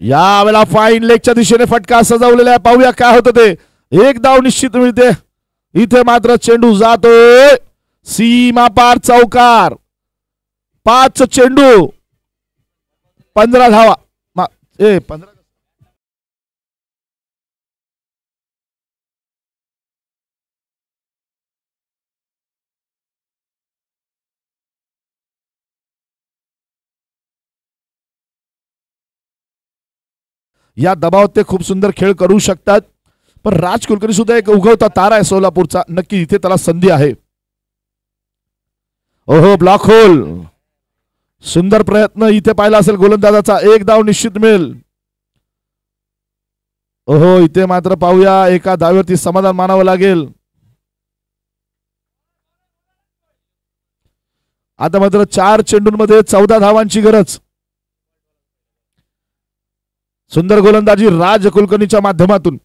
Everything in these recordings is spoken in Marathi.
यावेळेला फाईन लेगच्या दिशेने फटका सजवलेला आहे. पाहूया काय होतं ते. एक धाव निश्चित मिळते. इथे मात्र चेंडू जातोय सीमा पार चौकार. 5 चेंडू 15 धावा. 15 या दबावात ते खूप सुंदर खेळ करू शकतात. पण राज कुलकर्णी सुद्धा एक उगवता तारा आहे सोलापूरचा. नक्की इथे त्याला संधी आहे. ओहो ब्लॉक होल. सुंदर प्रयत्न इथे पाहिला असेल गोलंदाजाचा. एक धाव निश्चित मिळेल. ओहो इथे मात्र पाहूया एका धावेवरती समाधान मानावं लागेल. आता मात्र 4 चेंडूंमध्ये 14 धावांची गरज. सुंदर गोलंदाजी राज कुलकर्णीच्या माध्यमातून.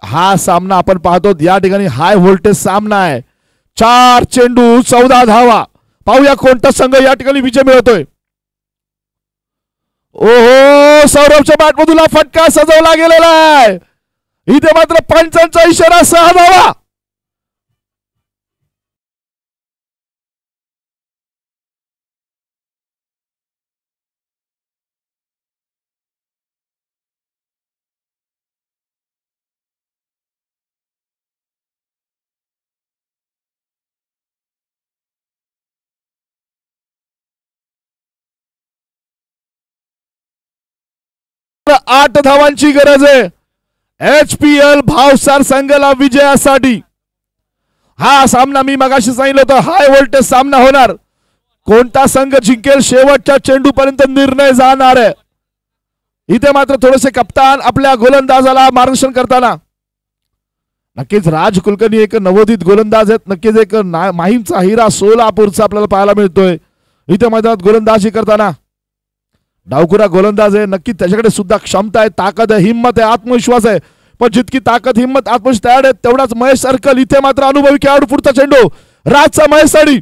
हा सामना आपण पाहतो या ठिकाणी हाय व्होल्टेज सामना आहे. 4 चेंडू 14 धावा. पाहूया कोणता संघ या ठिकाणी विजय मिळवतोय. ओहो सौरभच्या बॅटमधून फटका सजवला गेलेला आहे. इथे मात्र पंचांचा इशारा 6 धावा. आठ धावांची गरज आहे HPL भावसार संघाला विजयासाठी. हा सामना मी मगाशी सांगितलं होतं हाय व्होल्टेज सामना होणार. कोणता संघ जिंकेल शेवटच्या चेंडू पर्यंत निर्णय जाणार आहे. इथे मात्र थोडेसे कप्तान आपल्या गोलंदाजाला मार्गदर्शन करताना. नक्कीच राज कुलकर्णी एक नवोदित गोलंदाज आहेत. नक्कीच एक माहीमचा हिरा सोलापूरचा आपल्याला पाहायला मिळतोय. इथे मैदानात गोलंदाजी करताना डावखुरा गोलंदाज आहे. नक्की त्याच्याकडे सुद्धा क्षमता आहे, ताकद आहे, हिम्मत आहे, आत्मविश्वास आहे. पण जितकी ताकद हिम्मत आत्मविश्वास तयार आहे तेवढाच महेश सर्कल. इथे मात्र अनुभवी खेळाडू. पुढचा चेंडू राजचा महेश साडी.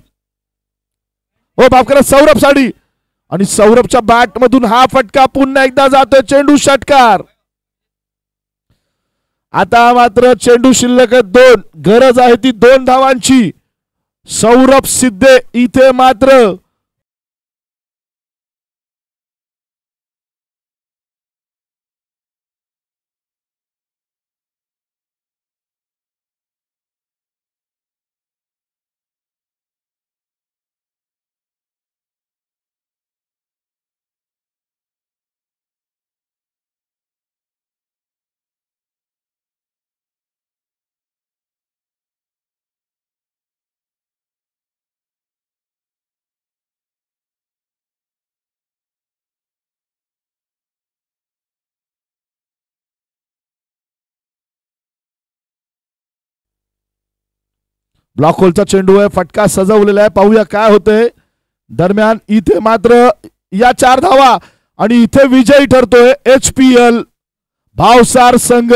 हो बाप करा सौरभ साडी. आणि सौरभच्या बॅट मधून हा फटका पुन्हा एकदा जातोय. चेंडू षटकार. आता मात्र चेंडू शिल्लक 2. गरज आहे ती 2 धावांची. सौरभ सिद्धे इथे मात्र ब्लॉक होलचा चेंडू आहे. फटका सजवलेला आहे. पाहूया काय होतंय. दरम्यान इथे मात्र या 4 धावा आणि इथे विजयी ठरतोय HPL भावसार संघ.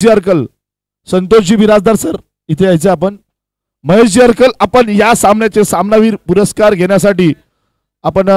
अर्कल संतोषजी बिराजदार सर इथे यायचे आपण. महेशजी अर्कल आपण या सामन्याचे सामनावीर पुरस्कार घेण्यासाठी आपण